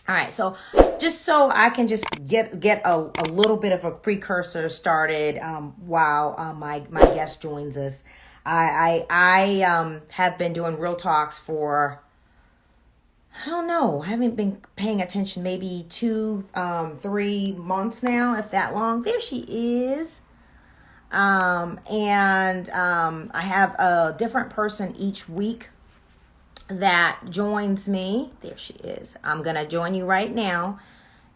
All right, so just so I can just get a little bit of a precursor started while my guest joins us. I have been doing real talks for, I don't know, I haven't been paying attention, maybe 3 months now, if that long. There she is. And I have a different person each week that joins me. There she is. I'm gonna join you right now,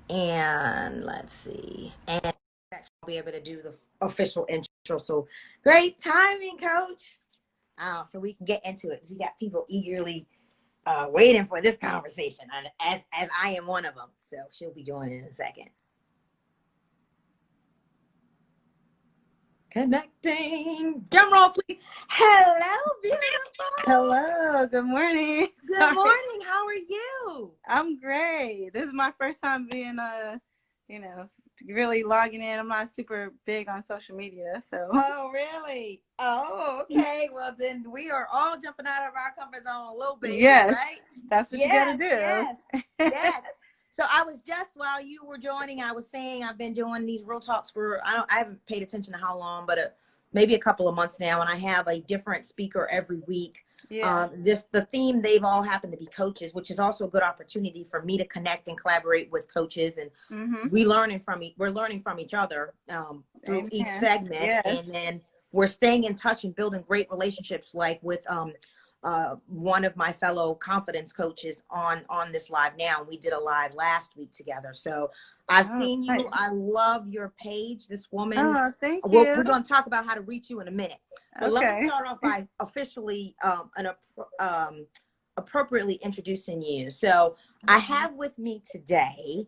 and let's see. And I'll be able to do the official intro. So great timing, Coach. So we can get into it. We got people eagerly waiting for this conversation, and as I am one of them. So she'll be joining in a second. Connecting. Drum roll, please. Hello, beautiful. Hello, good morning. Good morning. How are you? I'm great. This is my first time being you know, really logging in. I'm not super big on social media, so. Oh, really? Oh, okay. Well, then we are all jumping out of our comfort zone a little bit here, Yes, right? that's what you got to Yes, do. yes, yes. So I was just while you were joining, I was saying I've been doing these real talks for I haven't paid attention to how long, but maybe a couple of months now, and I have a different speaker every week. Yeah. The theme, they've all happened to be coaches, which is also a good opportunity for me to connect and collaborate with coaches, and Mhm. we're learning from each other through each Amen. segment, Yes. and then we're staying in touch and building great relationships, like with one of my fellow confidence coaches on this live now. We did a live last week together. So I've Oh, seen you. nice. I love your page. This woman, Oh, thank we're you. going to talk about how to reach you in a minute. But let me Okay. start off by officially appropriately introducing you. So I have with me today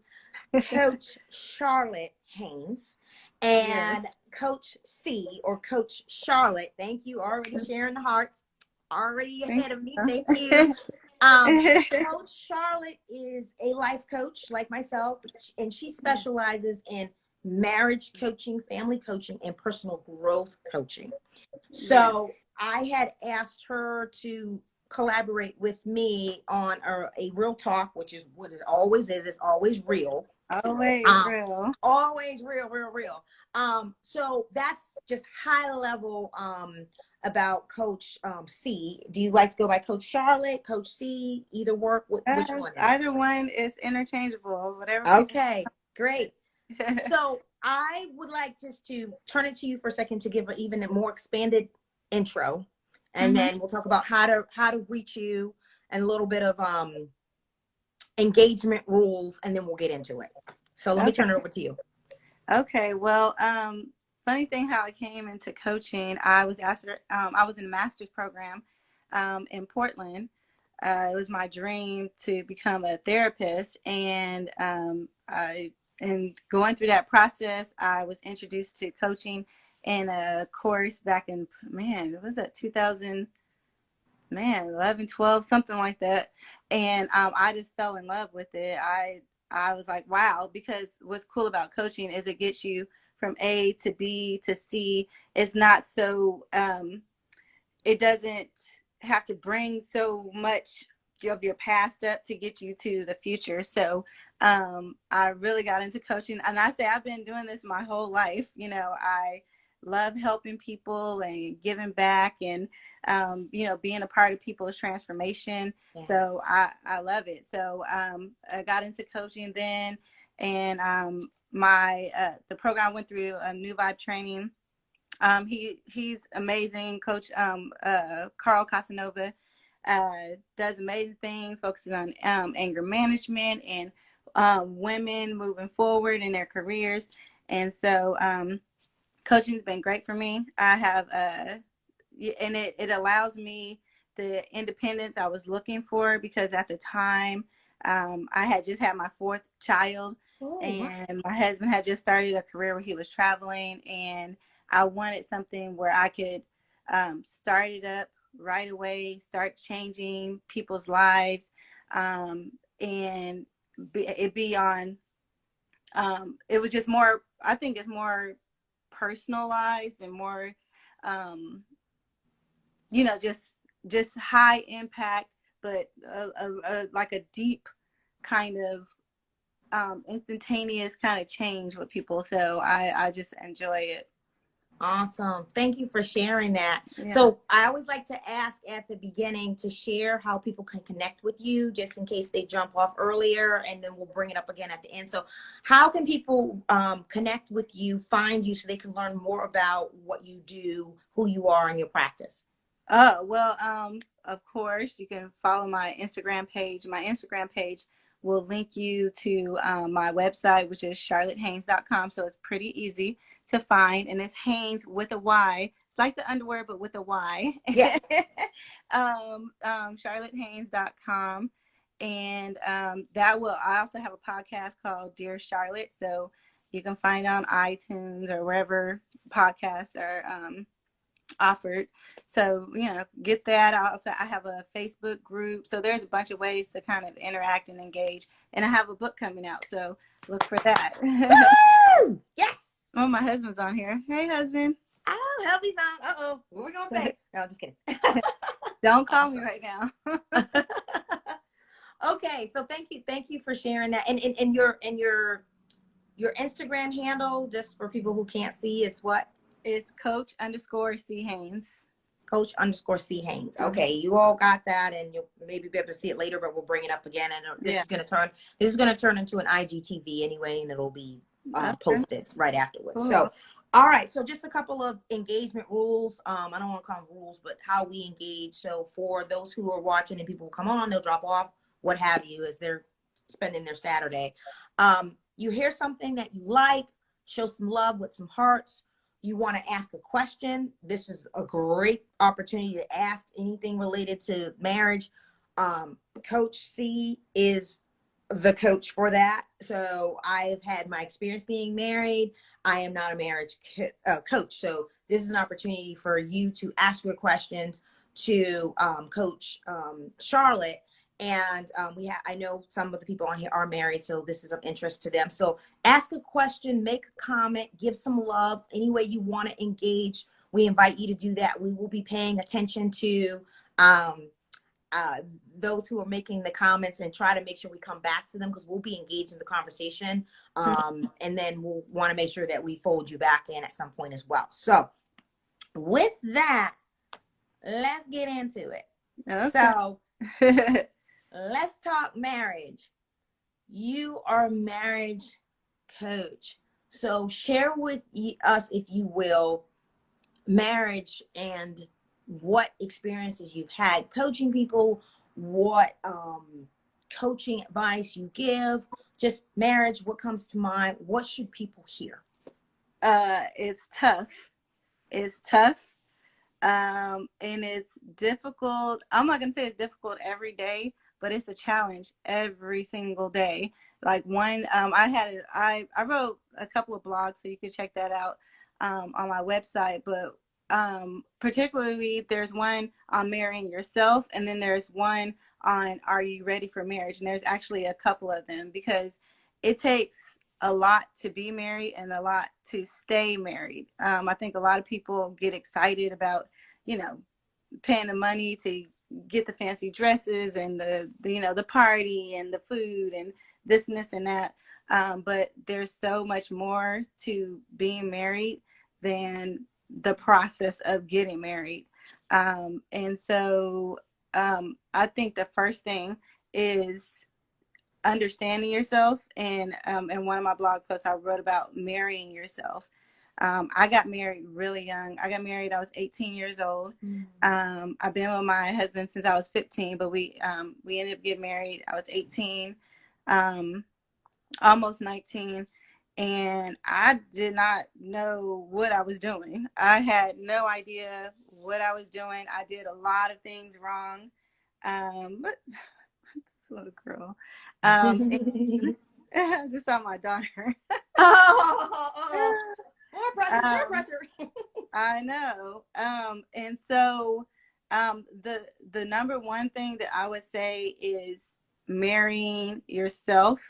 Coach Charlotte Haynes Yes. and Coach C, or Coach Charlotte. Thank you. Already sharing the hearts. Already Thank ahead of me. Thank you. you. Coach Charlotte is a life coach like myself, and she specializes in marriage coaching, family coaching, and personal growth coaching. Yes. So I had asked her to collaborate with me on a real talk, which is what it always is. It's always real. Always Um, real. Always real, real, real. So that's just high level about Coach C. Do you like to go by Coach Charlotte, Coach C? Either work. Which one do you Either one is interchangeable, whatever people. Okay, great. So I would like just to turn it to you for a second to give even a more expanded intro, and Mhm. then we'll talk about how to reach you and a little bit of engagement rules, and then we'll get into it. So let me Okay. turn it over to you. Okay. Well, funny thing how I came into coaching, I was asked, I was in a master's program in Portland. It was my dream to become a therapist, and in going through that process, I was introduced to coaching in a course back in, man, was that 2000, man, 11, 12, something like that. And I just fell in love with it. I was like, wow, because what's cool about coaching is it gets you from A to B to C. It's not so, it doesn't have to bring so much of your past up to get you to the future. So I really got into coaching, and I say I've been doing this my whole life. I love helping people and giving back, and being a part of people's transformation. Yes. So I love it. So I got into coaching then, and the program went through a new vibe training. He's amazing, Coach Carl Casanova. Does amazing things, focusing on anger management and women moving forward in their careers. And so coaching's been great for me. I have, and it allows me the independence I was looking for, because at the time I had just had my fourth child. Oh, and my husband had just started a career where he was traveling, and I wanted something where I could start it up right away, start changing people's lives, and it be on. It was just more. I think it's more personalized and more, um, just high impact, but like a deep kind of instantaneous kind of change with people. So I just enjoy it. Awesome. Thank you for sharing that. Yeah. So I always like to ask at the beginning to share how people can connect with you, just in case they jump off earlier, and then we'll bring it up again at the end. So how can people connect with you, find you, so they can learn more about what you do, who you are, and your practice? Oh, well, of course, you can follow my Instagram page. My Instagram page will link you to my website, which is charlottehaynes.com. So it's pretty easy to find. And it's Haynes with a Y. It's like the underwear, but with a Y. Yeah. charlottehaynes.com. And I also have a podcast called Dear Charlotte. So you can find it on iTunes or wherever podcasts are offered. So, get that. I have a Facebook group. So there's a bunch of ways to kind of interact and engage. And I have a book coming out. So look for that. Woo! Yes. Oh, my husband's on here. Hey, husband. Oh, hubby's on. Uh-oh. What are we going to say? No, I'm just kidding. Don't call me right now. Okay. So thank you for sharing that. And your Instagram handle, just for people who can't see, it's what? It's Coach_C Haynes. Coach_C Haynes. Okay, you all got that, and you'll maybe be able to see it later, but we'll bring it up again. And this is gonna turn into an IGTV anyway, and it'll be posted right afterwards. Cool. So, all right. So just a couple of engagement rules. I don't want to call them rules, but how we engage. So for those who are watching and people who come on, they'll drop off, what have you, as they're spending their Saturday. You hear something that you like, show some love with some hearts. You want to ask a question. This is a great opportunity to ask anything related to marriage. Coach C is the coach for that. So I've had my experience being married. I am not a marriage coach. So this is an opportunity for you to ask your questions to Coach Charlotte. And I know some of the people on here are married, so this is of interest to them. So ask a question, make a comment, give some love, any way you want to engage. We invite you to do that. We will be paying attention to those who are making the comments and try to make sure we come back to them, because we'll be engaged in the conversation. And then we'll want to make sure that we fold you back in at some point as well. So with that, let's get into it. Okay. So let's talk marriage. You are a marriage coach. So share with us, if you will, marriage and what experiences you've had coaching people, what coaching advice you give, just marriage, what comes to mind, what should people hear? It's tough. It's tough. And it's difficult. I'm not going to say it's difficult every day, but it's a challenge every single day. Like I wrote a couple of blogs, so you can check that out on my website. But particularly, there's one on marrying yourself, and then there's one on are you ready for marriage? And there's actually a couple of them, because it takes a lot to be married and a lot to stay married. I think a lot of people get excited about, paying the money to get the fancy dresses and the party and the food and this and that. But there's so much more to being married than the process of getting married. And so I think the first thing is understanding yourself. And in one of my blog posts, I wrote about marrying yourself. I got married really young. I was 18 years old. I've been with my husband since I was 15, but we ended up getting married. I was 18, almost 19. And I did not know what I was doing. I had no idea what I was doing. I did a lot of things wrong. But this little girl. I just saw my daughter. More pressure. I know. And so the number one thing that I would say is marrying yourself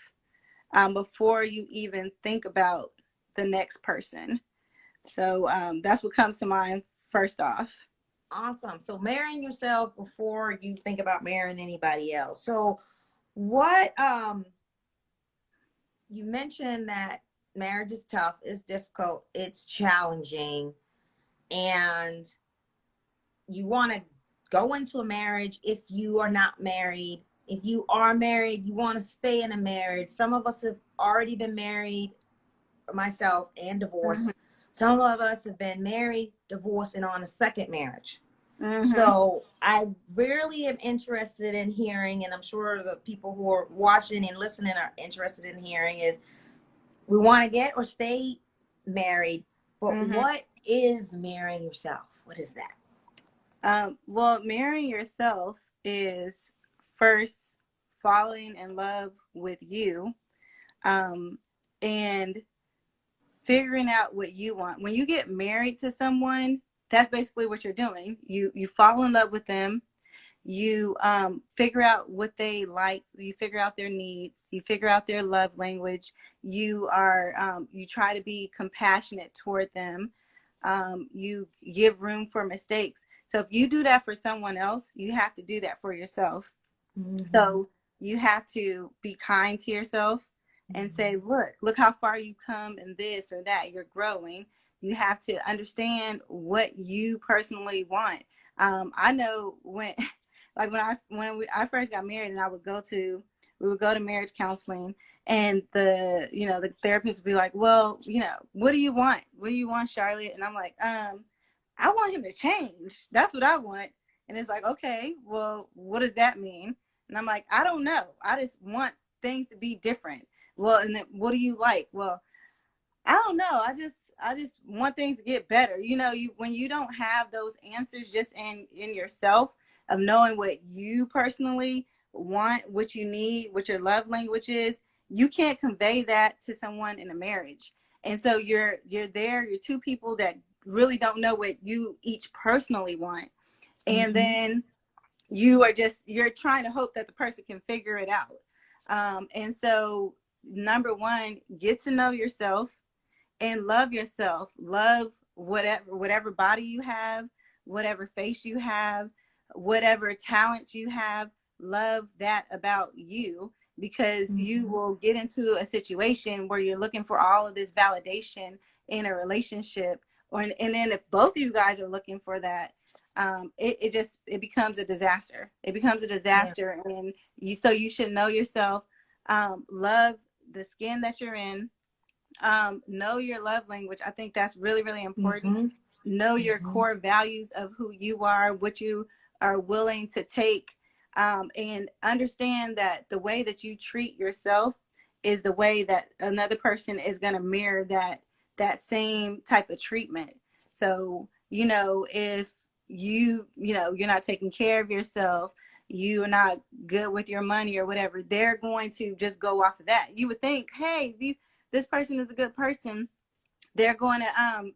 before you even think about the next person. So that's what comes to mind first off. Awesome. So marrying yourself before you think about marrying anybody else. So what you mentioned that marriage is tough, it's difficult, it's challenging, and you want to go into a marriage if you are not married. If you are married, you want to stay in a marriage. Some of us have already been married, myself, and Mm-hmm. divorced. Some of us have been married, divorced, and on a second marriage. Mm-hmm. So I really am interested in hearing, and I'm sure the people who are watching and listening are interested in hearing, is we want to get or stay married, but Mm-hmm. what is marrying yourself? What is that? Well, marrying yourself is first falling in love with you, um, and figuring out what you want. When you get married to someone, that's basically what you're doing. You fall in love with them. You figure out what they like. You figure out their needs. You figure out their love language. You try to be compassionate toward them. You give room for mistakes. So if you do that for someone else, you have to do that for yourself. Mm-hmm. So you have to be kind to yourself and say, look how far you come in this or that. You're growing. You have to understand what you personally want. I know when, like I first got married, and we would go to marriage counseling, and the therapist would be like, well, what do you want? What do you want, Charlotte? And I'm like, I want him to change. That's what I want. And it's like, okay, well, what does that mean? And I'm like, I don't know. I just want things to be different. Well, and then what do you like? Well, I don't know. I just want things to get better. When you don't have those answers just in yourself of knowing what you personally want, what you need, what your love language is, you can't convey that to someone in a marriage. And so you're two people that really don't know what you each personally want. And Mm-hmm. then you're trying to hope that the person can figure it out. And so number one, get to know yourself and love yourself. Love whatever body you have, whatever face you have, whatever talent you have. Love that about you, because you Mm-hmm. will get into a situation where you're looking for all of this validation in a relationship, and then if both of you guys are looking for that, it becomes a disaster. It becomes a Yeah. disaster, and you should know yourself. Love the skin that you're in. Know your love language. I think that's really, really important. Mm-hmm. Know your Mm-hmm. core values of who you are, what you are willing to take, and understand that the way that you treat yourself is the way that another person is going to mirror that same type of treatment. So if you're not taking care of yourself, you're not good with your money or whatever, they're going to just go off of that. You would think, hey, this person is a good person. They're going to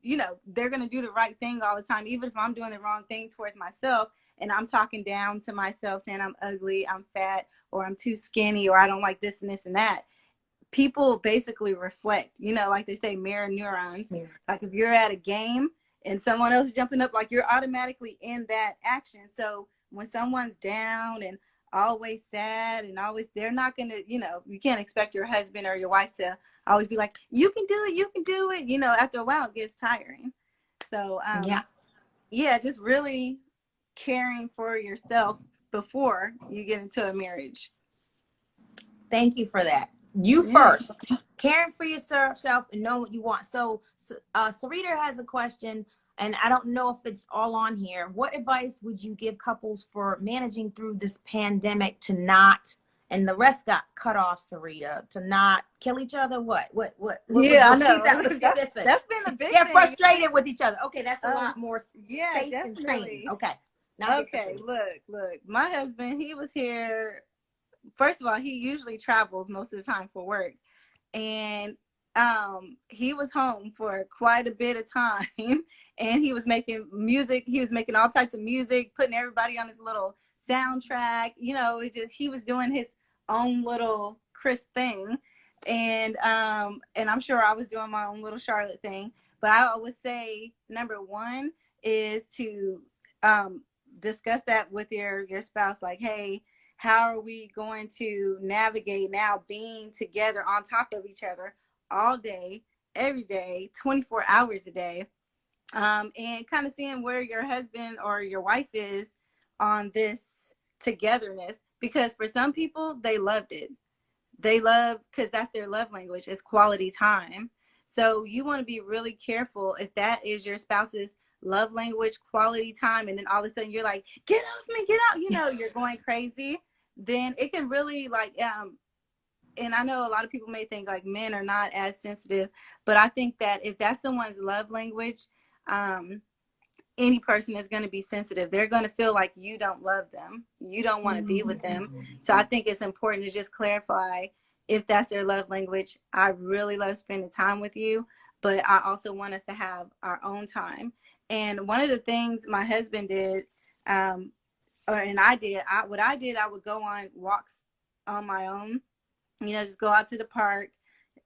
they're going to do the right thing all the time, even if I'm doing the wrong thing towards myself, and I'm talking down to myself, saying I'm ugly, I'm fat, or I'm too skinny, or I don't like this and this and that. People basically reflect, like they say, mirror neurons. Yeah. Like if you're at a game and someone else is jumping up, like you're automatically in that action. So when someone's down and always sad and always, they're not going to, you can't expect your husband or your wife to always be like, you can do it, you can do it. After a while it gets tiring. So Yeah. yeah, just really caring for yourself before you get into a marriage. Thank you for that. You Yeah. first. Caring for yourself and know what you want. So, Sarita has a question, and I don't know if it's all on here. What advice would you give couples for managing through this pandemic to not, and the rest got cut off, Sarita, to not kill each other? What was Yeah, I the piece that know. was that's missing? that's been a big Get thing. frustrated with each other. Okay, that's a um lot more yeah, safe and sane. definitely. Okay, not get Okay, frustrated. look, my husband, he was here. First of all, he usually travels most of the time for work, and he was home for quite a bit of time and he was making music. He was making all types of music, putting everybody on his little soundtrack. He was doing his own little Chris thing, and I'm sure I was doing my own little Charlotte thing. But I would say number one is to discuss that with your spouse, like, hey, how are we going to navigate now being together on top of each other all day, every day, 24 hours a day, and kind of seeing where your husband or your wife is on this togetherness. Because for some people, they loved it. They love, because that's their love language, is quality time. So you want to be really careful if that is your spouse's love language, quality time, and then all of a sudden you're like, get off me, get out, you're going crazy. Then it can really and I know a lot of people may think like men are not as sensitive, but I think that if that's someone's love language, any person is going to be sensitive. They're going to feel like you don't love them. You don't want to be with them. So I think it's important to just clarify if that's their love language. I really love spending time with you, but I also want us to have our own time. And one of the things my husband did, and I did, I would go on walks on my own, just go out to the park,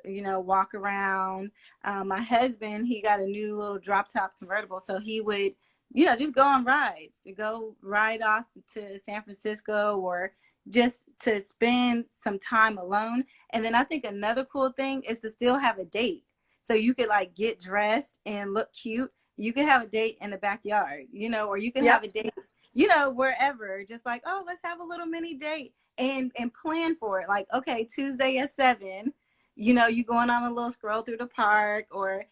walk around. My husband, he got a new little drop top convertible. So he would, just go on rides, to go ride off to San Francisco, or just to spend some time alone. And then I think another cool thing is to still have a date. So you could like get dressed and look cute. You could have a date in the backyard, or you can have a date, wherever, just like, oh, let's have a little mini date, and plan for it. Like, okay, Tuesday at 7, you going on a little stroll through the park, or,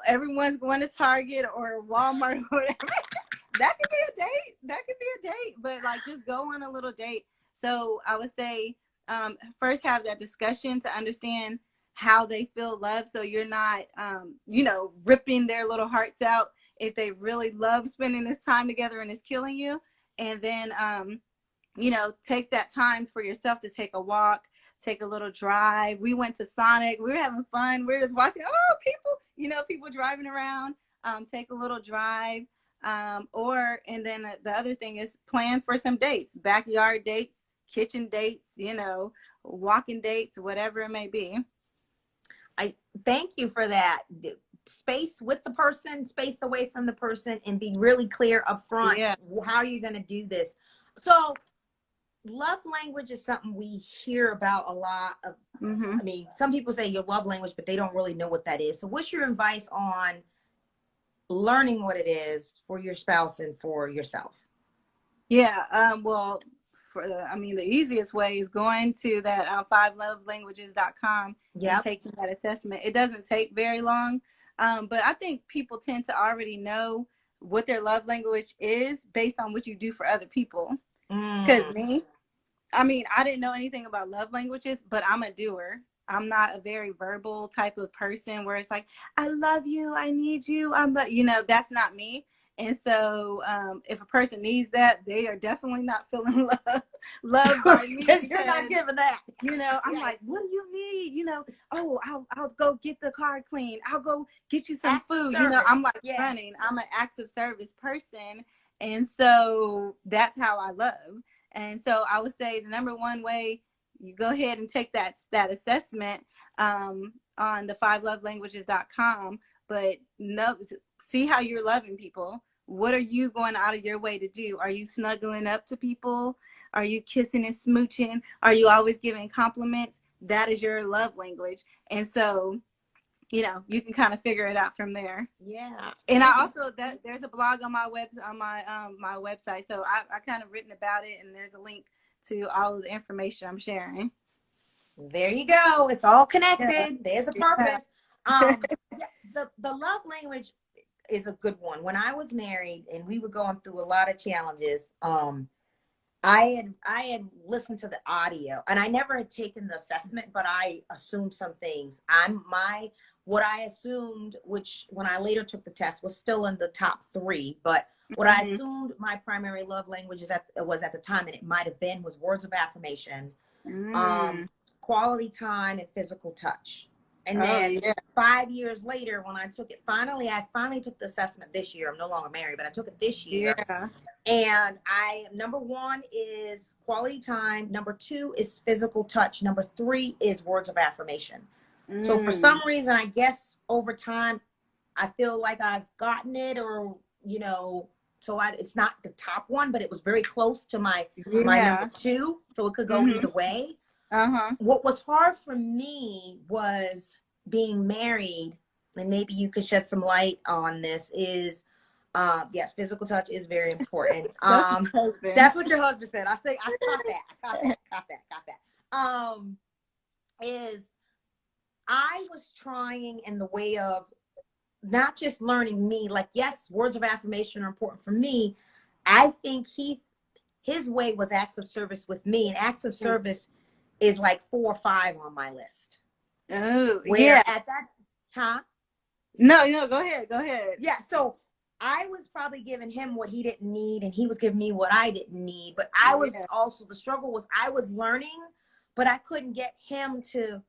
everyone's going to Target or Walmart or whatever. That could be a date. But like, just go on a little date. So I would say, first have that discussion to understand how they feel loved. So you're not, ripping their little hearts out if they really love spending this time together and it's killing you. And then, take that time for yourself to take a walk, take a little drive. We went to Sonic. We were having fun. We are just watching, people driving around. Take a little drive. And then the other thing is plan for some dates, backyard dates, kitchen dates, walking dates, whatever it may be. I thank you for that. Space with the person, space away from the person, and be really clear up front. Yeah. How are you going to do this? So love language is something we hear about a lot of. I mean, some people say your love language, but they don't really know what that is. So what's your advice on learning what it is for your spouse and for yourself? Yeah. Well, the easiest way is going to that 5lovelanguages.com and taking that assessment. It doesn't take very long, but I think people tend to already know what their love language is based on what you do for other people. Because I didn't know anything about love languages, but I'm a doer. I'm not a very verbal type of person where it's like, I love you, I need you, that's not me. And so if a person needs that, they are definitely not feeling loved by me. Because you're not giving that. I'm like, what do you need? I'll go get the car clean. I'll go get you some food. I'm like running. I'm an acts of service person. And so that's how I love. And so I would say the number one way, you go ahead and take that assessment on the 5lovelanguages.com, but see how you're loving people. What are you going out of your way to do? Are you snuggling up to people? Are you kissing and smooching? Are you always giving compliments? That is your love language. And so, you can kind of figure it out from there. Yeah. And I also, there's a blog on my my website. So I kind of written about it, and there's a link to all of the information I'm sharing. There you go. It's all connected. Yeah. There's a purpose. Yeah. The love language is a good one. When I was married and we were going through a lot of challenges, I had listened to the audio, and I never had taken the assessment, but I assumed some things. What I assumed, which when I later took the test was still in the top 3, but what I assumed my primary love language was at the time, and it might have been, was words of affirmation, quality time, and physical touch. And then 5 years later, when I took it, I finally took the assessment this year. I'm no longer married, but I took it this year. Yeah. And number 1 is quality time. Number 2 is physical touch. Number 3 is words of affirmation. So for some reason, I guess over time, I feel like I've gotten it, or, so it's not the top one, but it was very close to my Yeah. number two, so it could go Mm-hmm. either way. Uh-huh. What was hard for me was being married, and maybe you could shed some light on this, is yes, physical touch is very important. That's my husband. That's what your husband said. I caught that. Caught that. Is I was trying in the way of not just learning me, like, yes, words of affirmation are important for me. I think his way was acts of service with me, and acts of service is like 4 or 5 on my list. Oh, Where yeah. at that, huh? No, go ahead. Yeah, so I was probably giving him what he didn't need, and he was giving me what I didn't need. But I was also, the struggle was I was learning, but I couldn't get him to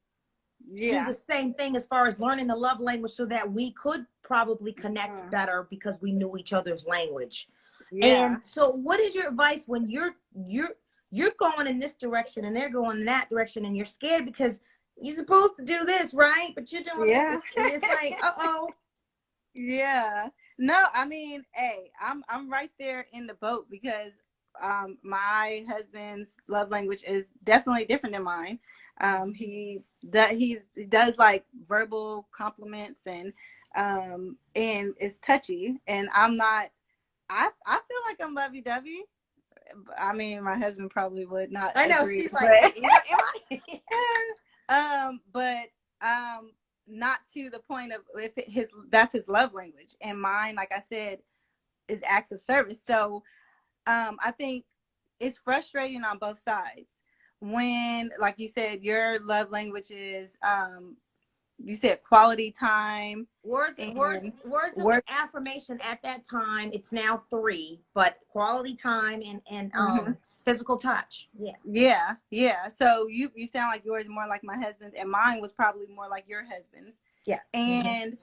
do the same thing as far as learning the love language, so that we could probably connect better because we knew each other's language. Yeah. And so what is your advice when you're going in this direction and they're going in that direction, and you're scared because you're supposed to do this, right? But you're doing this, and it's like, uh-oh. Yeah. No, I mean, hey, I'm right there in the boat, because my husband's love language is definitely different than mine. He does like verbal compliments, and it's touchy, and I'm not. I feel like I'm lovey-dovey. I mean, my husband probably would not. I know, agree, she's like, but not to the point of if that's his love language, and mine, like I said, is acts of service. So I think it's frustrating on both sides when, like you said, your love language is you said quality time, words of affirmation. At that time, it's now 3, but quality time and physical touch. Yeah. So you sound like yours more like my husband's, and mine was probably more like your husband's. Yes. And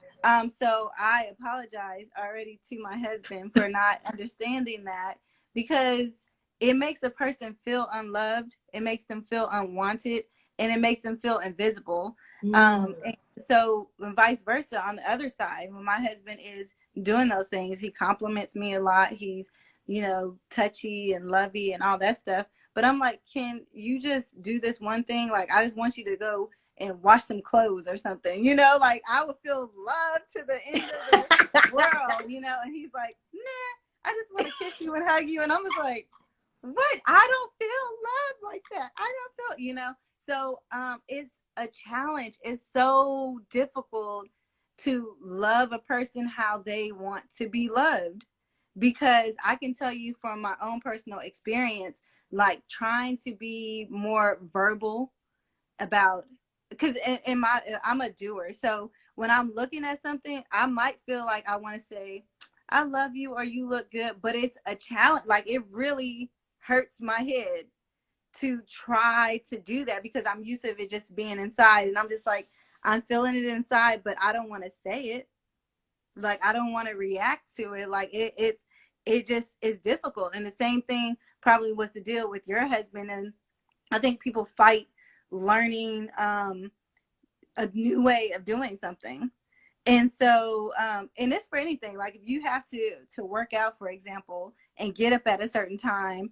so I apologize already to my husband for not understanding that, because it makes a person feel unloved, it makes them feel unwanted, and it makes them feel invisible. And so vice versa on the other side, when my husband is doing those things, he compliments me a lot, he's touchy and lovey and all that stuff, but I'm like, can you just do this one thing? Like, I just want you to go and wash some clothes or something, like I would feel loved to the end of the world, and he's like, nah, I just want to kiss you and hug you. And I'm just like, what? I don't feel love like that. I don't feel, so it's a challenge. It's so difficult to love a person how they want to be loved, because I can tell you from my own personal experience, like trying to be more verbal about, because I'm a doer. So when I'm looking at something, I might feel like I want to say, I love you, or you look good, but it's a challenge. Like, it really hurts my head to try to do that, because I'm used to it just being inside, and I'm just like, I'm feeling it inside, but I don't want to say it. Like, I don't want to react to it. Like, it just is difficult. And the same thing probably was the deal with your husband. And I think people fight learning a new way of doing something. And so and it's for anything. Like, if you have to work out, for example, and get up at a certain time,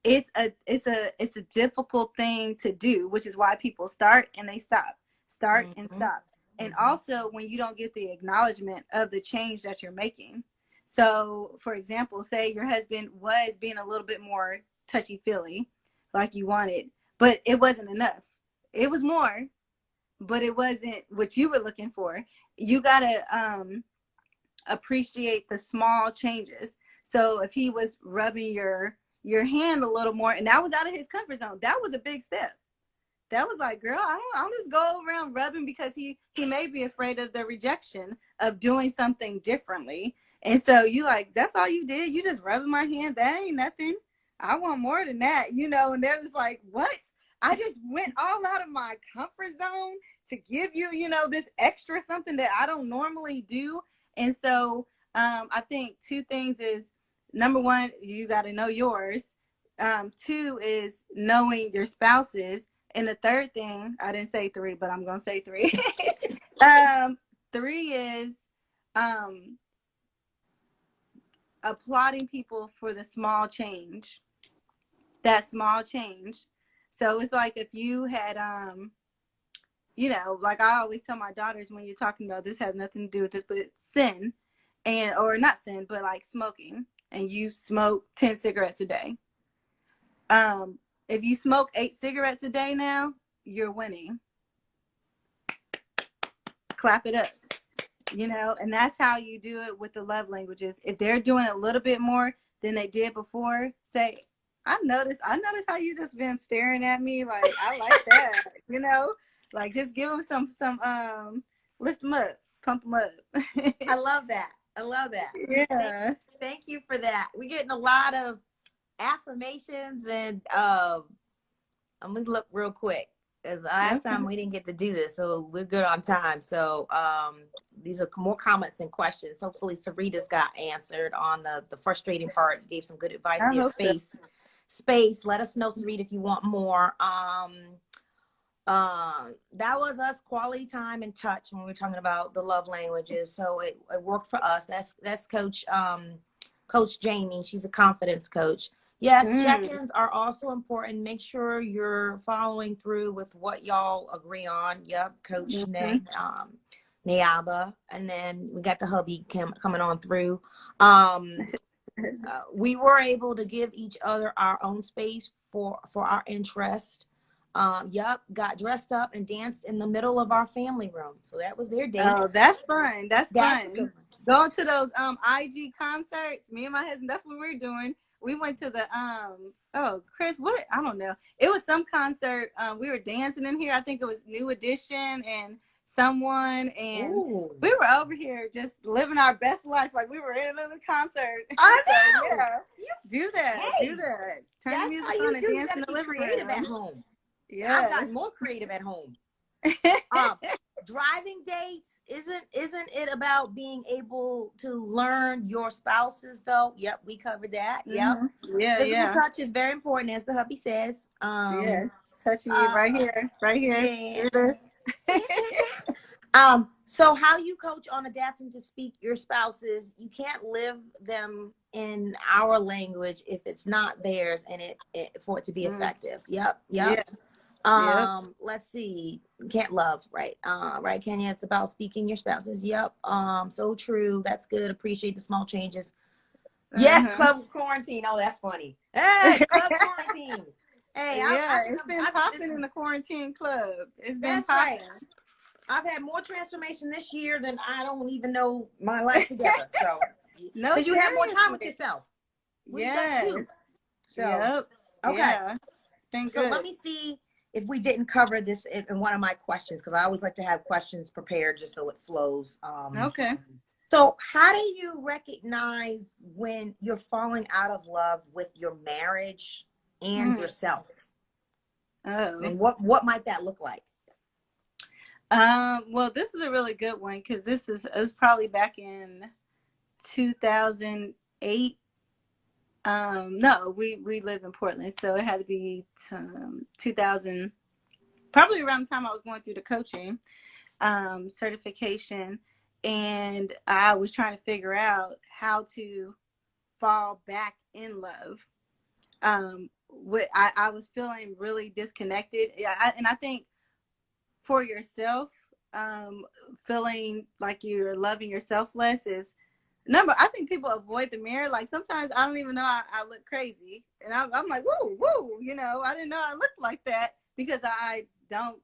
it's a difficult thing to do, which is why people start and they stop and stop. And also when you don't get the acknowledgement of the change that you're making. So for example, say your husband was being a little bit more touchy-feely, like you wanted, but it wasn't enough. It was more, but it wasn't what you were looking for. You gotta appreciate the small changes. So if he was rubbing your hand a little more, and that was out of his comfort zone, that was a big step. That was like, girl, I'll just go around rubbing, because he may be afraid of the rejection of doing something differently. And so you like, that's all you did? You just rubbing my hand? That ain't nothing. I want more than that, and they're just like, what? I just went all out of my comfort zone to give you, this extra something that I don't normally do. And so I think 2 things is, number 1, you got to know yours. 2 is knowing your spouse's. And the third thing, I didn't say 3, but I'm going to say 3. 3 is applauding people for the small change, that small change. So it's like if you had, you know, like I always tell my daughters when you're talking about this has nothing to do with this, but sin, and or not sin, but like smoking, and you smoke 10 cigarettes a day. If you smoke 8 cigarettes a day now, you're winning. Clap it up. You know, and that's how you do it with the love languages. If they're doing a little bit more than they did before, say, I noticed how you just been staring at me. Like, I like that. You know, like just give them some lift them up, pump them up. I love that. I love that. Yeah. Thank you for that. We're getting a lot of affirmations, and I'm gonna look real quick. As last time we didn't get to do this, so we're good on time. So these are more comments and questions. Hopefully Sarita's got answered on the frustrating part, gave some good advice there. Space. Let us know, Sarita, if you want more. That was us, quality time and touch, when we were talking about the love languages. So it worked for us. That's Coach Jamie. She's a confidence coach. Yes, check-ins are also important. Make sure you're following through with what y'all agree on. Yep, Coach Nayaba. And then we got the hubby coming on through. We were able to give each other our own space for our interest. Got dressed up and danced in the middle of our family room. So that was their date. Oh, that's fun. That's fun. Going to those IG concerts. Me and my husband, that's what we're doing. We went to the Chris, what? I don't know. It was some concert. We were dancing in here. I think it was New Edition and someone, and we were over here just living our best life, like we were in another concert. I know. Yeah. Do that. Hey, do that. Turn that's the music how you on and do. dance in the living creative room. At home. Yeah, I've gotten more creative at home. Driving dates, isn't it about being able to learn your spouses though? Yep, we covered that. Yep. Yeah, Physical touch is very important, as the hubby says. Yes, touching you right here. Yeah. So how you coach on adapting to speak your spouses? You can't live them in our language if it's not theirs, and it for it to be effective. Yep. Yeah. Let's see. Can't love, right? Right, Kenya. It's about speaking your spouses. Yep. So true. That's good. Appreciate the small changes. Yes, club quarantine. Oh, that's funny. Hey, club quarantine. Hey, it's been popping in the quarantine club. It's been popping. Right. I've had more transformation this year than I don't even know my life together. So, because you have more time with yourself. We've done too. So, okay. Yeah. So let me see if we didn't cover this in one of my questions, because I always like to have questions prepared just so it flows. Okay. So how do you recognize when you're falling out of love with your marriage and yourself? Oh. And what might that look like? Well, this is a really good one, because this is probably back in 2008. No, we live in Portland, so it had to be 2000, probably around the time I was going through the coaching certification, and I was trying to figure out how to fall back in love. I was feeling really disconnected, and I think for yourself, feeling like you're loving yourself less is I think people avoid the mirror. Like sometimes I don't even know I look crazy, and I'm like, whoa, you know, I didn't know I looked like that, because I don't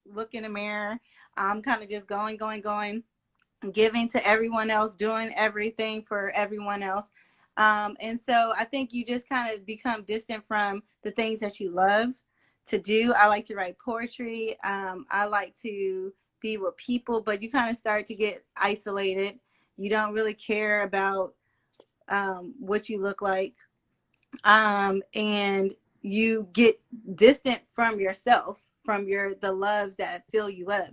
look in the mirror. I'm kind of just going, giving to everyone else, doing everything for everyone else. And so I think you just kind of become distant from the things that you love to do. I like to write poetry. I like to be with people, but you kind of start to get isolated. You don't really care about what you look like. And you get distant from yourself, from the loves that fill you up.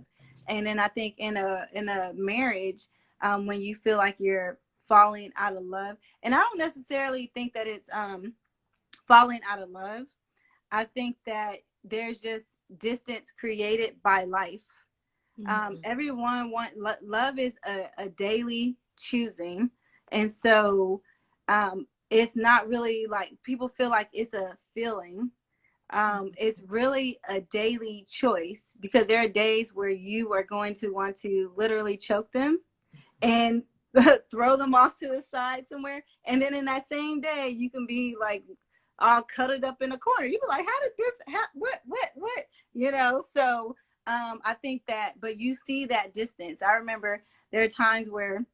And then I think in a marriage, when you feel like you're falling out of love, and I don't necessarily think that it's falling out of love. I think that there's just distance created by life. Everyone love is a daily choosing, and so it's not really like people feel like it's a feeling. It's really a daily choice, because there are days where you are going to want to literally choke them and throw them off to the side somewhere. And then in that same day, you can be like all cuddled up in a corner. You be like, how did this what? You know, so I think that, but you see that distance. I remember there are times where,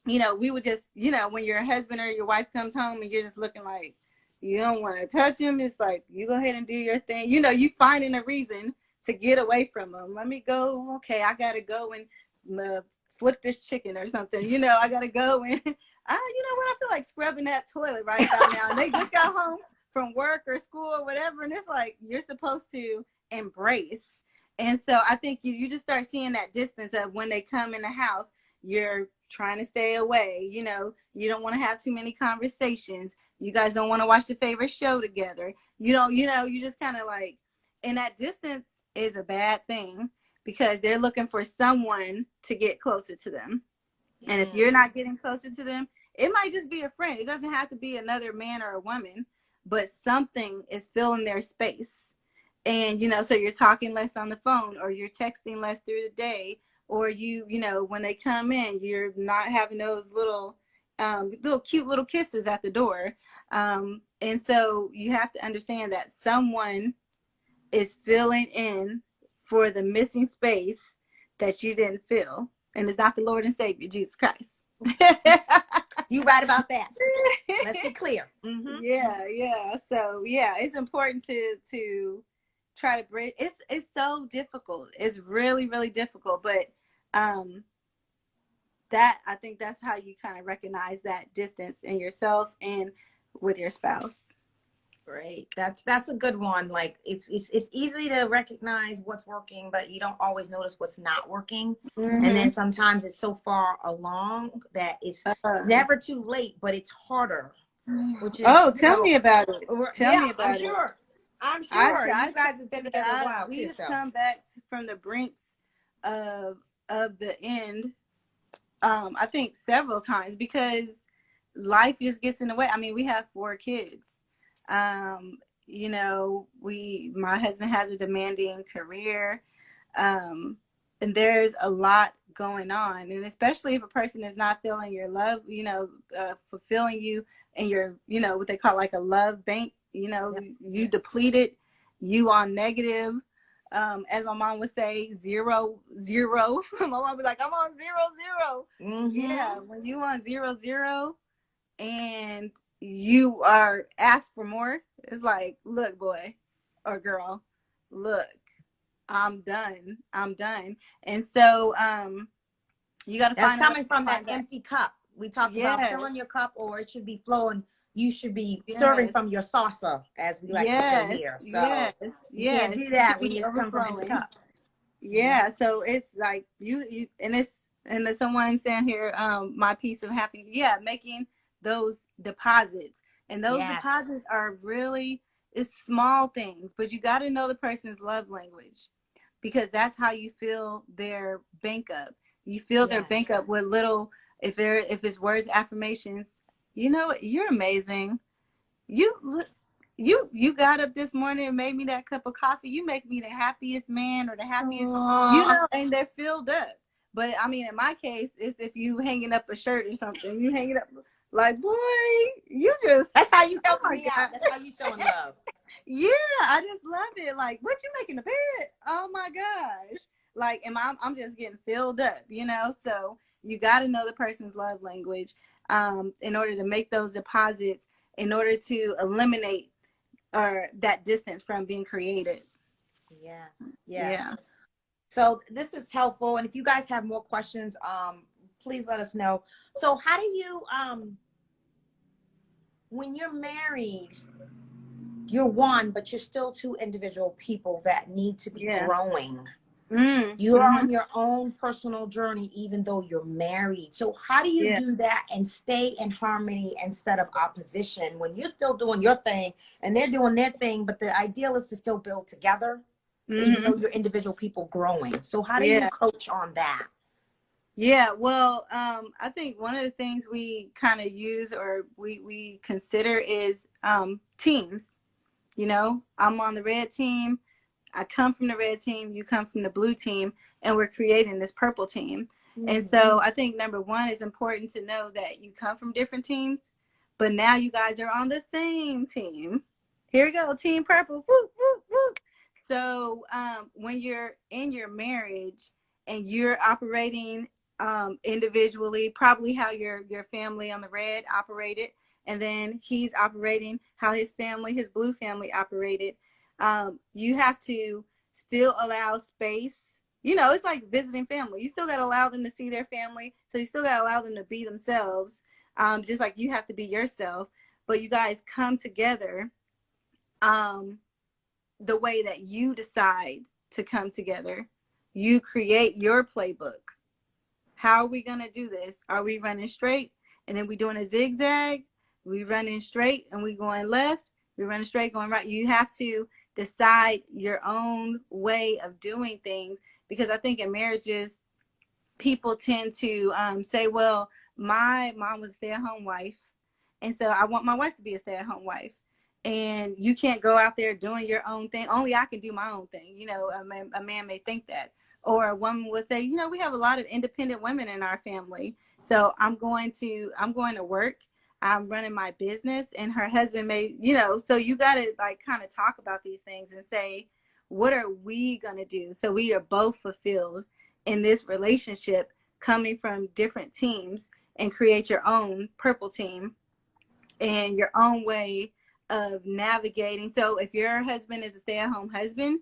you know, we would just, you know, when your husband or your wife comes home and you're just looking like you don't want to touch him, it's like, you go ahead and do your thing. You know, you finding a reason to get away from them. Let me go. Okay, I got to go and flip this chicken or something. You know, I got to go and, you know what, I feel like scrubbing that toilet right about now. And they just got home from work or school or whatever. And it's like, you're supposed to embrace. And so I think you just start seeing that distance of when they come in the house, you're trying to stay away. You know, you don't want to have too many conversations. You guys don't want to watch the favorite show together. You don't, you know, you just kind of like, and that distance is a bad thing, because they're looking for someone to get closer to them. And if you're not getting closer to them, it might just be a friend. It doesn't have to be another man or a woman, but something is filling their space. And, you know, so you're talking less on the phone, or you're texting less through the day, or you know, when they come in, you're not having those little cute little kisses at the door. And so you have to understand that someone is filling in for the missing space that you didn't fill. And it's not the Lord and Savior, Jesus Christ. You right about that. Let's be clear. Mm-hmm. Yeah. So yeah, it's important to try to bridge. It's so difficult. It's really, really difficult. But that, I think that's how you kind of recognize that distance in yourself and with your spouse. Great. That's a good one. Like it's easy to recognize what's working, but you don't always notice what's not working. Mm-hmm. And then sometimes it's so far along that it's never too late, but it's harder. Which is, tell me about it. Tell me about I'm it. sure. I'm sure you guys have been together a while we too. So come back from the brinks of the end. I think several times, because life just gets in the way. I mean, we have 4 kids. You know, my husband has a demanding career, and there's a lot going on. And especially if a person is not feeling your love, you know, fulfilling you and your, you know, what they call like a love bank, you know, you depleted, you on negative. As my mom would say, 0, 0. My mom would be like, I'm on 0, 0. Mm-hmm. Yeah, when you on 0, 0 and you are asked for more, it's like, look, boy or girl, look, I'm done. And so you got to find. That's coming from that empty cup. We talked about filling your cup, or it should be flowing. You should be serving from your saucer, as we like to say here. So you can't do that when you come from an empty cup. Yeah, so it's like you and there's someone saying here, my piece of happiness. Yeah, making those deposits, and those deposits are really, it's small things, but you got to know the person's love language, because that's how you fill their bank up. You fill their bank up with little, if it's words, affirmations. You know what? You're amazing. You got up this morning and made me that cup of coffee. You make me the happiest man or the happiest, you know, and they're filled up. But I mean, in my case, it's if you hanging up a shirt or something, you hang it up like, boy, you just. That's how you help me out. That's how you showing love. Yeah, I just love it. Like, what you making the bed? Oh my gosh. Like, and I'm just getting filled up, you know? So you got to know the person's love language in order to make those deposits, in order to eliminate that distance from being created. Yes. Yeah. So this is helpful. And if you guys have more questions, please let us know. So how do you, when you're married, you're one, but you're still 2 individual people that need to be growing. You are on your own personal journey, even though you're married. So how do you do that and stay in harmony instead of opposition when you're still doing your thing and they're doing their thing, but the ideal is to still build together, even though you're individual people growing. So how do you coach on that? Yeah, well, I think one of the things we kind of use or we consider is teams. You know, I'm on the red team. I come from the red team. You come from the blue team, and we're creating this purple team. And so I think number one is important to know that you come from different teams, but now you guys are on the same team. Here we go, Team Purple. Woo, woo, woo. So when you're in your marriage and you're operating individually, probably how your family on the red operated, and then he's operating how his family, his blue family operated. You have to still allow space. You know, it's like visiting family. You still got to allow them to see their family. So you still got to allow them to be themselves, just like you have to be yourself. But you guys come together the way that you decide to come together. You create your playbook. How are we going to do this? Are we running straight and then we doing a zigzag? We running straight and we going left. We running straight, going right. You have to decide your own way of doing things, because I think in marriages, people tend to say, well, my mom was a stay-at-home wife, and so I want my wife to be a stay-at-home wife. And you can't go out there doing your own thing. Only I can do my own thing. You know, a man may think that. Or a woman would say, you know, we have a lot of independent women in our family. So I'm going to work. I'm running my business. And her husband may, you know, so you got to like kind of talk about these things and say, what are we going to do? So we are both fulfilled in this relationship, coming from different teams, and create your own purple team and your own way of navigating. So if your husband is a stay-at-home husband,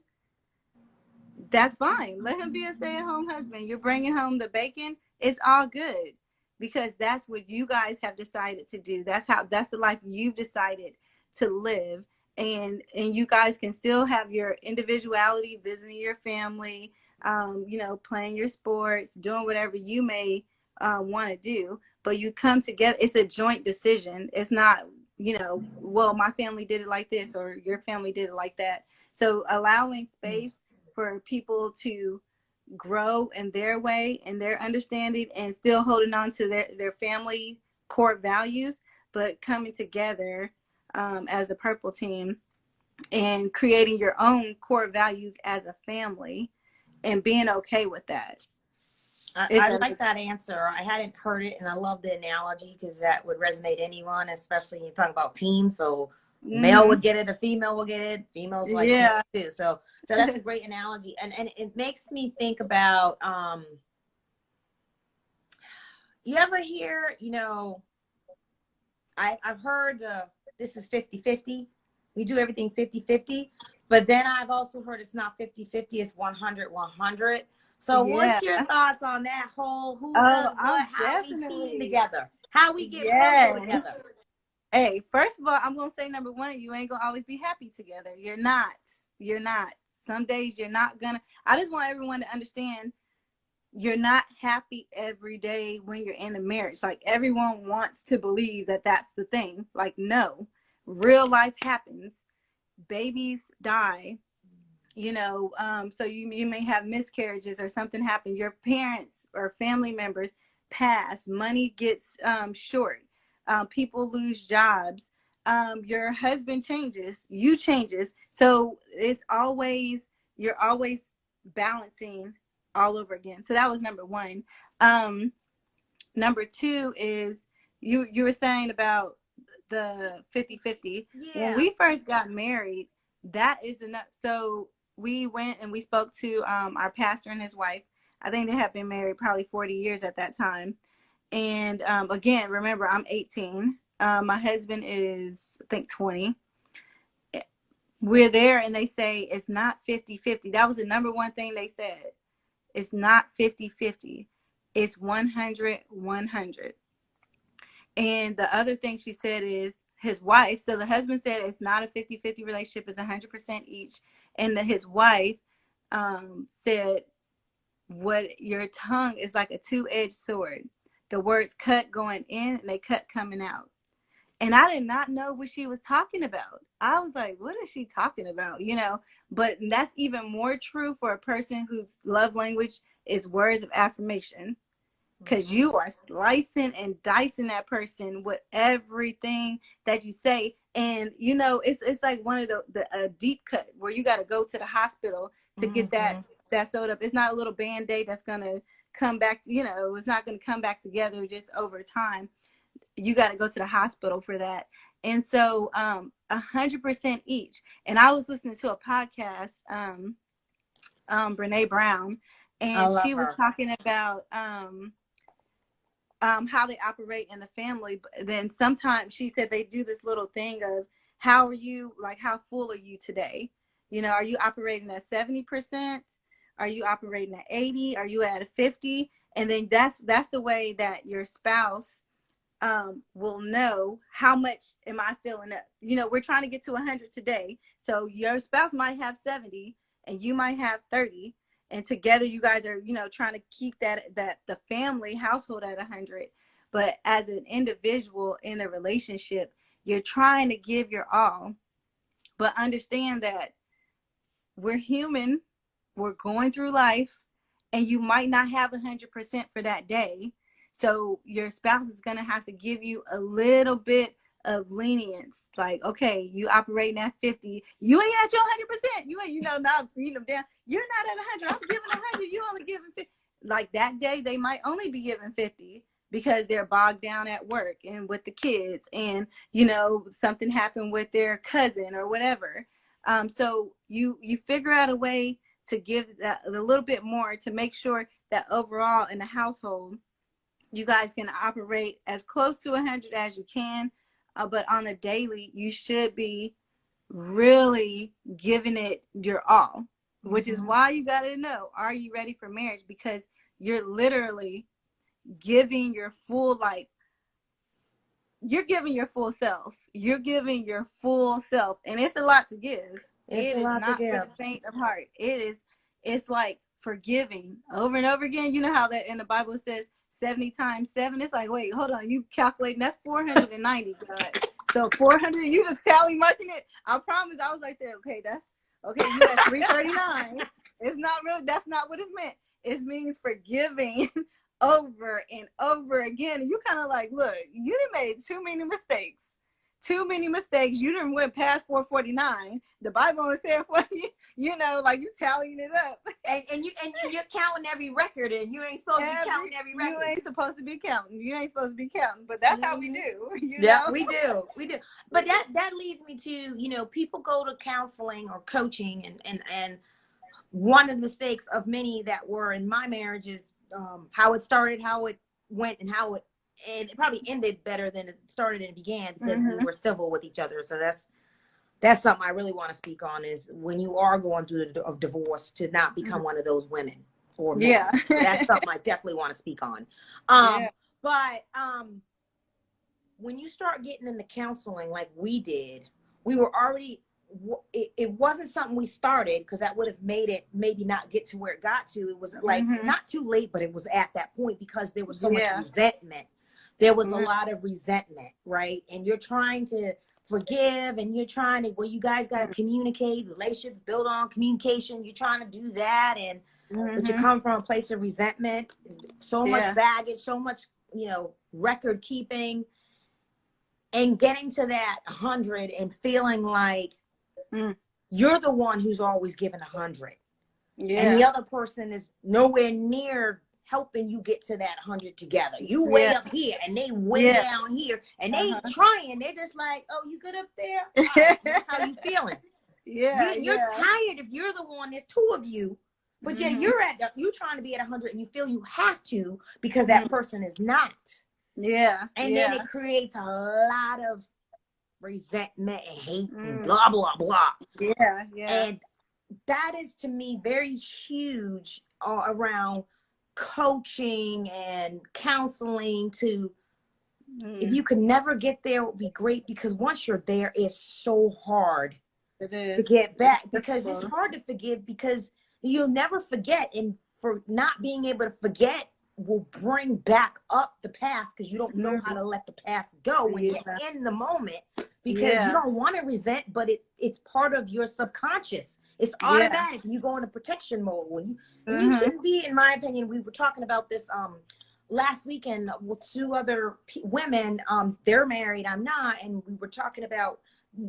that's fine. Let him be a stay-at-home husband. You're bringing home the bacon. It's all good, because that's what you guys have decided to do. That's the life you've decided to live. And you guys can still have your individuality, visiting your family, you know, playing your sports, doing whatever you may want to do. But you come together. It's a joint decision. It's not, you know, well, my family did it like this or your family did it like that. So allowing space for people to grow in their way and their understanding, and still holding on to their family core values, but coming together as a purple team and creating your own core values as a family and being okay with that. I like that answer. I hadn't heard it, and I love the analogy because that would resonate anyone, especially when you talk about teams. So male would get it, a female will get it, females like teams too. So that's a great analogy, and it makes me think about you ever hear, you know, I've heard this is 50-50. We do everything 50-50, but then I've also heard it's not 50-50, it's 100-100. So what's your thoughts on that whole who does what, how we team together, how we get purple together? Hey, first of all, I'm going to say number one, you ain't going to always be happy together. You're not. Some days you're not going to. I just want everyone to understand you're not happy every day when you're in a marriage. Like, everyone wants to believe that that's the thing. Like, no, real life happens. Babies die. You know, so you may have miscarriages or something happen. Your parents or family members pass. Money gets short. People lose jobs. Your husband changes. You changes. So it's always, you're always balancing all over again. So that was number one. Number two is you were saying about the 50-50. When we first got married, that is enough. So we went and we spoke to our pastor and his wife. I think they had been married probably 40 years at that time. And again, remember, I'm 18. My husband is, I think, 20. We're there and they say it's not 50-50. That was the number one thing they said. It's not 50-50. It's 100-100. And the other thing she said is his wife. So the husband said it's not a 50-50 relationship. It's 100% each. And his wife said, what your tongue is like a two-edged sword. The words cut going in and they cut coming out. And I did not know what she was talking about. I was like, what is she talking about? You know, but that's even more true for a person whose love language is words of affirmation. because you are slicing and dicing that person with everything that you say. And you know, it's like one of the deep cut where you got to go to the hospital to get that sewed up. It's not a little band-aid that's gonna come back, you know, it's not gonna come back together just over time. You got to go to the hospital for that. And so 100% each. And I was listening to a podcast, Brene Brown, I and love she was her. talking about how they operate in the family. But then sometimes she said they do this little thing of, how are you, like, how full are you today? You know, are you operating at 70%? Are you operating at 80? Are you at a 50? And then that's the way that your spouse will know how much am I filling up. You know, we're trying to get to 100 today. So your spouse might have 70 and you might have 30. And together you guys are, you know, trying to keep that the family household at 100. But as an individual in a relationship, you're trying to give your all. But understand that we're human. We're going through life. And you might not have 100% for that day. So your spouse is going to have to give you a little bit of lenience. Like, okay, you operating at 50. You ain't at your 100%. You ain't, you know, not beating them down. You're not at 100. I'm giving 100. You only giving 50. Like that day, they might only be giving 50 because they're bogged down at work and with the kids. And, you know, something happened with their cousin or whatever. So you figure out a way to give that a little bit more to make sure that overall in the household, you guys can operate as close to 100 as you can. But on a daily, you should be really giving it your all, which is why you got to know, are you ready for marriage? Because you're literally giving your full, like, you're giving your full self. You're giving your full self. And it's a lot to give. It's It a is lot to not give. for the faint of heart. It's like forgiving over and over again. You know how that in the Bible says 70 times 7? It's like, wait, hold on. You calculating, that's 490, God. So 400, you just tally marking it. I promise I was like, there, okay, that's, okay, you at 339. It's not really, that's not what it's meant. It means forgiving over and over again. And you kind of like, look, you done made too many mistakes. Too many mistakes. You didn't went past 449. The Bible only said for you know, like you tallying it up. And you're counting every record, and you ain't supposed to be counting every record. You ain't supposed to be counting. You ain't supposed to be counting. But that's how we do. You Yeah, know? we do. But that leads me to, you know, people go to counseling or coaching, and one of the mistakes of many that were in my marriage is how it started, how it went, and it probably ended better than it started and began because we were civil with each other. So that's something I really want to speak on, is when you are going through a divorce, to not become one of those women or men. Yeah. That's something I definitely want to speak on. But when you start getting into counseling like we did, we were already, it wasn't something we started because that would have made it maybe not get to where it got to. It was like not too late, but it was at that point because there was so much resentment. There was a lot of resentment, right? And you're trying to forgive, and you're trying to, well, you guys got to communicate, relationships build on communication. You're trying to do that. And, but you come from a place of resentment, so much baggage, so much, you know, record keeping, and getting to that 100 and feeling like you're the one who's always given 100. And the other person is nowhere near helping you get to that 100 together. You way up here and they way down here, and they trying. They're just like, oh, you good up there? Right, that's how you feeling. You're tired if you're the one. There's two of you, but you're trying to be at 100, and you feel you have to because that person is not. And then it creates a lot of resentment and hate and blah blah blah. And that is, to me, very huge around coaching and counseling. To if you could never get there, it would be great, because once you're there, it's so hard to get back, because it's hard to forgive, because you'll never forget, and for not being able to forget will bring back up the past, because you don't know how to let the past go when you're in the moment, because you don't want to resent, but it's part of your subconscious. It's automatic. You go into protection mode when you shouldn't be, in my opinion. We were talking about this last weekend with two other women. They're married, I'm not, and we were talking about,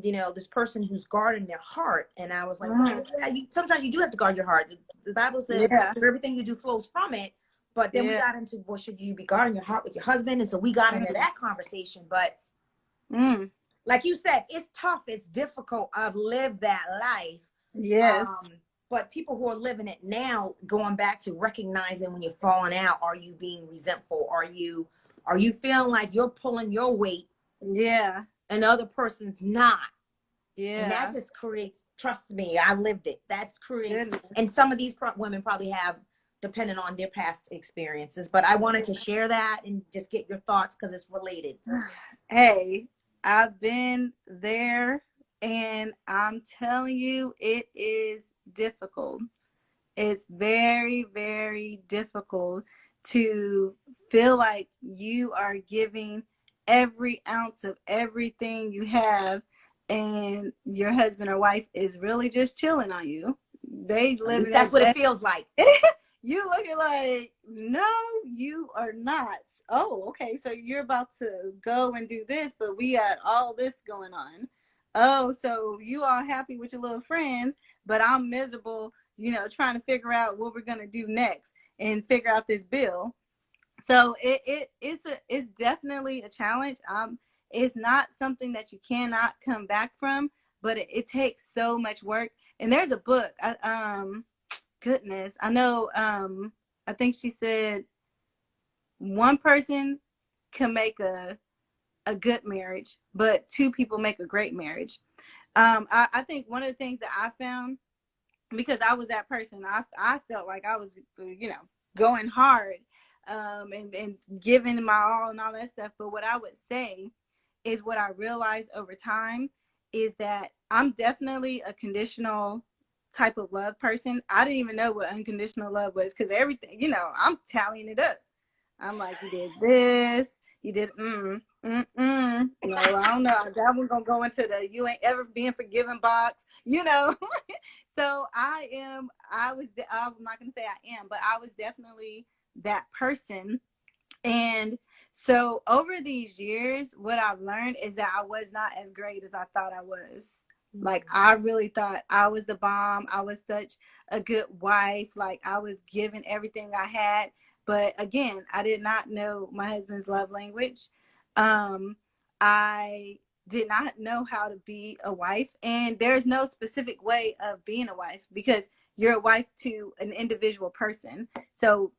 you know, this person who's guarding their heart, and I was like, well, yeah, sometimes you do have to guard your heart. The Bible says Yeah. everything you do flows from it. But then we Yeah. got into, well, should you be guarding your heart with your husband? And so we got into that conversation. But like you said, it's tough, it's difficult. I've lived that life. Yes. But people who are living it now, going back to recognizing when you're falling out, are you being resentful? Are you feeling like you're pulling your weight? Yeah. And the other person's not. Yeah. And that just creates, trust me, I lived it. That's creates, Goodness. and some of these women probably have, depending on their past experiences. But I wanted to share that and just get your thoughts because it's related. Hey, I've been there, and I'm telling you, it is difficult. It's very, very difficult to feel like you are giving every ounce of everything you have, and your husband or wife is really just chilling on you. They At live least in that's their what it best. feels like. You looking like, no, you are not. Oh, okay. So you're about to go and do this, but we got all this going on. Oh, so you all happy with your little friends, but I'm miserable, you know, trying to figure out what we're gonna do next and figure out this bill. So it's definitely a challenge. It's not something that you cannot come back from, but it takes so much work. And there's a book. Goodness, I know. I think she said one person can make a good marriage, but two people make a great marriage. I think one of the things that I found, because I was that person, I felt like I was, you know, going hard, and giving my all and all that stuff. But what I would say is, what I realized over time is that I'm definitely a conditional type of love person. I didn't even know what unconditional love was, because everything, you know, I'm tallying it up. I'm like, you did this, you did no, I don't know. That one gonna go into the you ain't ever being forgiven box, you know. So I'm not gonna say I am, but I was definitely that person. And so over these years, what I've learned is that I was not as great as I thought I was. Like, I really thought I was the bomb. I was such a good wife. Like, I was giving everything I had. But again, I did not know my husband's love language. I did not know how to be a wife. And there's no specific way of being a wife, because you're a wife to an individual person. So,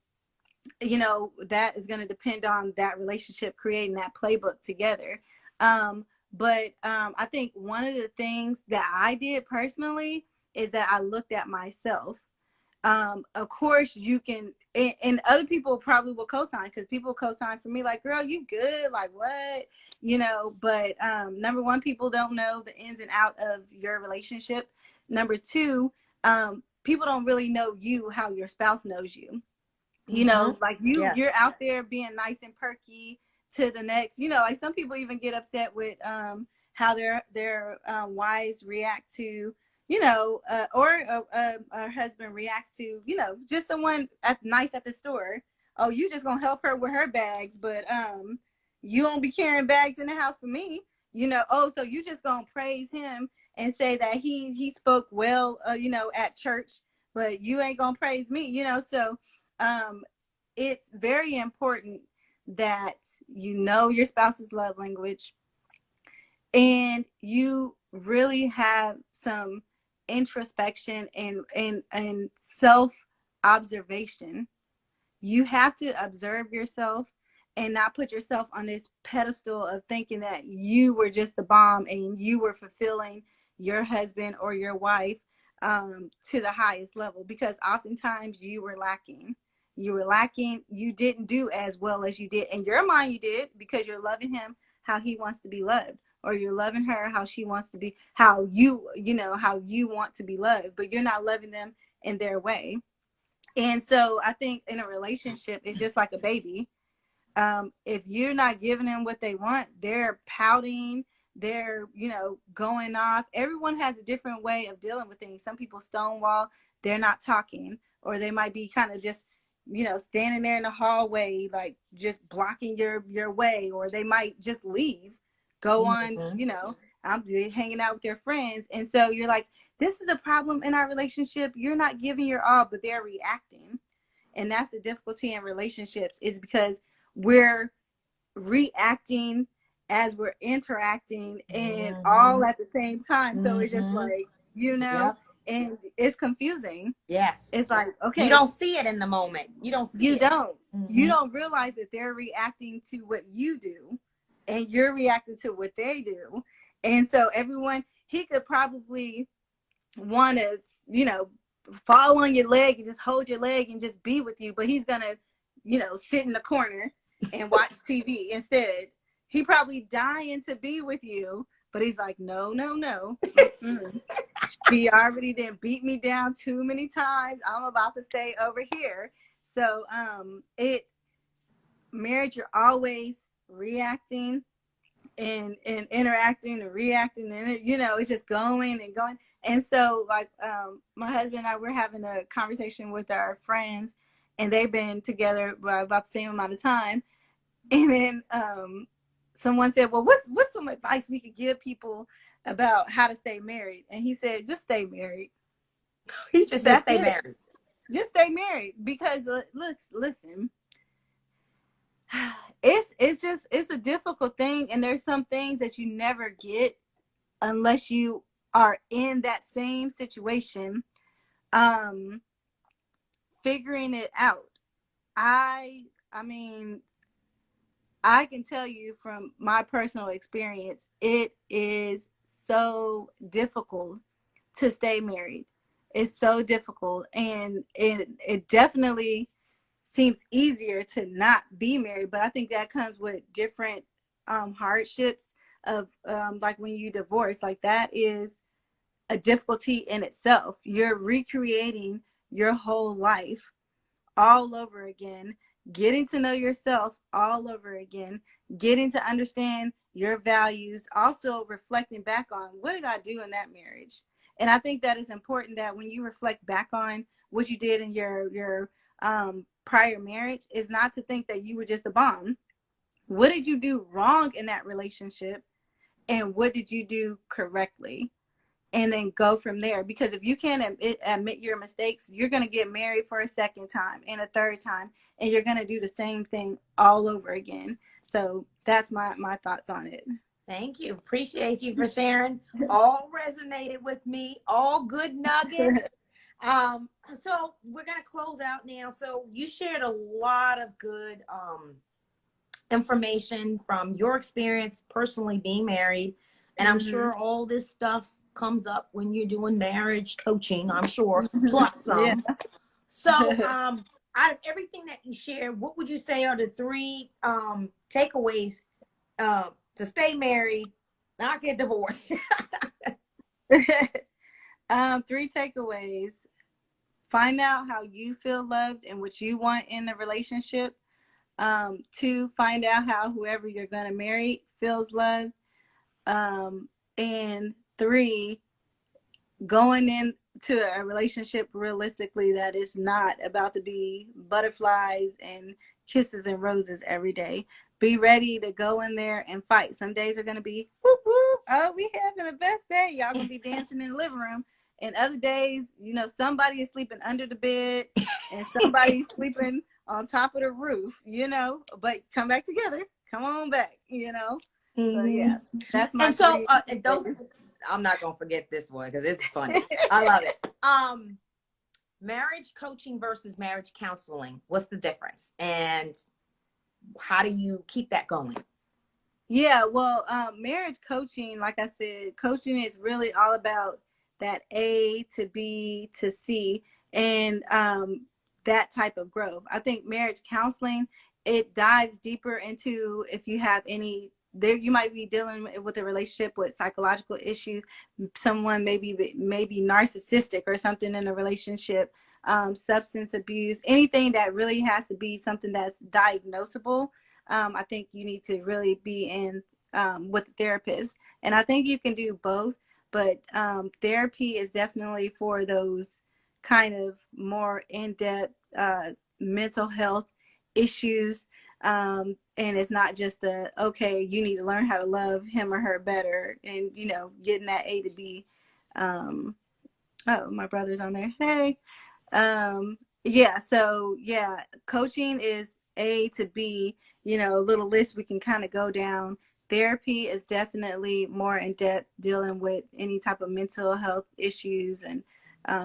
you know, that is going to depend on that relationship, creating that playbook together. But I think one of the things that I did personally is that I looked at myself. Of course you can, and other people probably will co-sign, because people co-sign for me like, girl, you good, like what, you know. But number one, people don't know the ins and out of your relationship. Number two, people don't really know you how your spouse knows you. You know, like you're out there being nice and perky to the next, you know, like some people even get upset with how their wives react to, you know, or a husband reacts to, you know, just someone nice at the store. Oh, you just gonna help her with her bags, but you won't be carrying bags in the house for me, you know. Oh, so you just gonna praise him and say that he spoke well, you know, at church, but you ain't gonna praise me, you know. So it's very important that you know your spouse's love language, and you really have some introspection and self observation. You have to observe yourself and not put yourself on this pedestal of thinking that you were just the bomb and you were fulfilling your husband or your wife to the highest level, because oftentimes you were lacking. You didn't do as well as you did in your mind. You did, because you're loving him how he wants to be loved, or you're loving her how she wants to be, how you know how you want to be loved, but you're not loving them in their way. And so I think in a relationship, it's just like a baby. If you're not giving them what they want, they're pouting, they're, you know, going off. Everyone has a different way of dealing with things. Some people stonewall, they're not talking, or they might be kind of just, standing there in the hallway, like just blocking your way, or they might just leave, go on, I'm hanging out with their friends. And so you're like, this is a problem in our relationship. You're not giving your all, but they're reacting. And that's the difficulty in relationships, is because we're reacting as we're interacting, and all at the same time. So it's just like, Yep. and it's confusing. Yes. It's like, okay, you don't see it in the moment. You don't see it. You don't realize that they're reacting to what you do, and you're reacting to what they do. And so he could probably want to, fall on your leg and just hold your leg and just be with you, but he's gonna, sit in the corner and watch TV instead. He probably dying to be with you, but he's like, no. She already didn't beat me down too many times. I'm about to stay over here. So marriage, you're always reacting and interacting and reacting, and it's just going and going. And so, like, my husband and I, we're having a conversation with our friends, and they've been together about the same amount of time. And then someone said, well, what's some advice we could give people about how to stay married? And he said, just stay married. He just said stay married. Just stay married, because listen, it's a difficult thing, and there's some things that you never get unless you are in that same situation, figuring it out. I mean, I can tell you from my personal experience, it is so difficult to stay married. It's so difficult, and it definitely seems easier to not be married. But I think that comes with different hardships of like when you divorce, like that is a difficulty in itself. You're recreating your whole life all over again, getting to know yourself all over again, getting to understand your values, also reflecting back on, what did I do in that marriage? And I think that is important, that when you reflect back on what you did in your prior marriage, is not to think that you were just a bomb. What did you do wrong in that relationship? And what did you do correctly? And then go from there. Because if you can't admit your mistakes, you're going to get married for a second time and a third time, and you're going to do the same thing all over again. So that's my thoughts on it. Thank you. Appreciate you for sharing. All resonated with me. All good nuggets. So we're going to close out now. So you shared a lot of good information from your experience personally being married. And I'm sure all this stuff comes up when you're doing marriage coaching, I'm sure, plus some. Yeah. So out of everything that you shared, what would you say are the 3 takeaways to stay married, not get divorced? 3 takeaways. Find out how you feel loved and what you want in a relationship. 2, find out how whoever you're going to marry feels loved. And 3, going into a relationship realistically, that is not about to be butterflies and kisses and roses every day. Be ready to go in there and fight. Some days are going to be, whoop, whoop, oh, we having the best day. Y'all going to be dancing in the living room. And other days, somebody is sleeping under the bed and somebody's sleeping on top of the roof, but come back together. Come on back, So yeah, that's my. And so I'm not gonna forget this one because it's funny. I love it. Marriage coaching versus marriage counseling. What's the difference, and how do you keep that going? Yeah, well, marriage coaching, like I said, coaching is really all about that A to B to C, and that type of growth. I think marriage counseling, it dives deeper into if you have any. There, you might be dealing with a relationship with psychological issues. Someone maybe narcissistic or something in a relationship, substance abuse, anything that really has to be something that's diagnosable. I think you need to really be in with a therapist, and I think you can do both. But therapy is definitely for those kind of more in-depth mental health issues. And it's not just okay, you need to learn how to love him or her better, and, you know, getting that A to B. Oh, my brother's on there. Hey. Yeah, so yeah, coaching is A to B, you know, a little list we can kind of go down. Therapy is definitely more in depth, dealing with any type of mental health issues and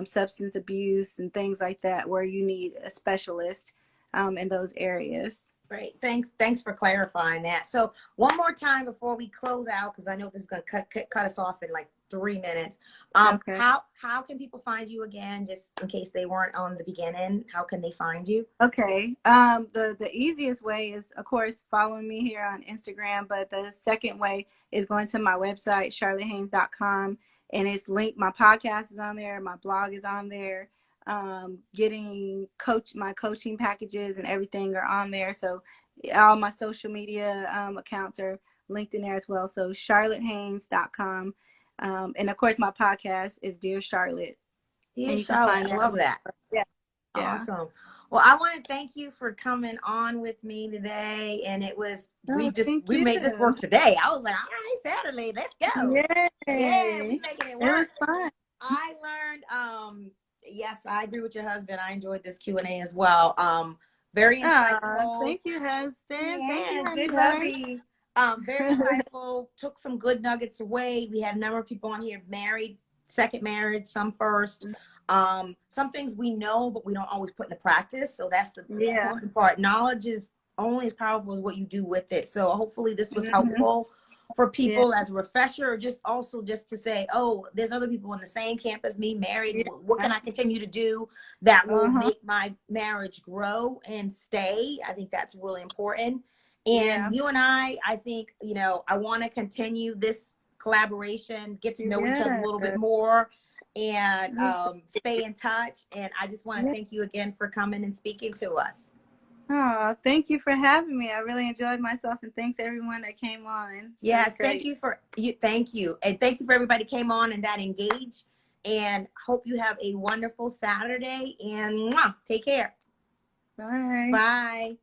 substance abuse and things like that, where you need a specialist in those areas. Great. Thanks for clarifying that. So one more time before we close out, because I know this is going to cut us off in like 3 minutes. Okay. How can people find you again, just in case they weren't on the beginning? How can they find you? Okay. The easiest way is, of course, following me here on Instagram, but the second way is going to my website, charlottehaynes.com, and it's linked. My podcast is on there. My blog is on there. Getting my coaching packages and everything are on there. So all my social media accounts are linked in there as well. So charlottehaynes.com. And of course, my podcast is Dear Charlotte. Dear And you Charlotte, can find I that. love that. Yeah. Awesome. Well, I want to thank you for coming on with me today. And it was, we made this work today. I was like, all right, Saturday, let's go. Yay. Yeah, we making it work. It was fun. I learned, yes, I agree with your husband. I enjoyed this Q&A as well. Very insightful. Thank you, husband. Yeah, Thank good hubby. Very insightful. Took some good nuggets away. We had a number of people on here married, second marriage, some first. Some things we know, but we don't always put into practice. So that's the important part. Knowledge is only as powerful as what you do with it. So hopefully this was helpful for people as a refresher, or just also just to say, oh, there's other people in the same camp as me, married. What can I continue to do that will make my marriage grow and stay? I think that's really important. And you and I think, you know, I want to continue this collaboration, get to know each other a little bit more, and stay in touch. And I just want to thank you again for coming and speaking to us. Oh, thank you for having me. I really enjoyed myself, and thanks everyone that came on. Yes, thank you. And thank you for everybody who came on and that engaged, and hope you have a wonderful Saturday, and take care. Bye. Bye.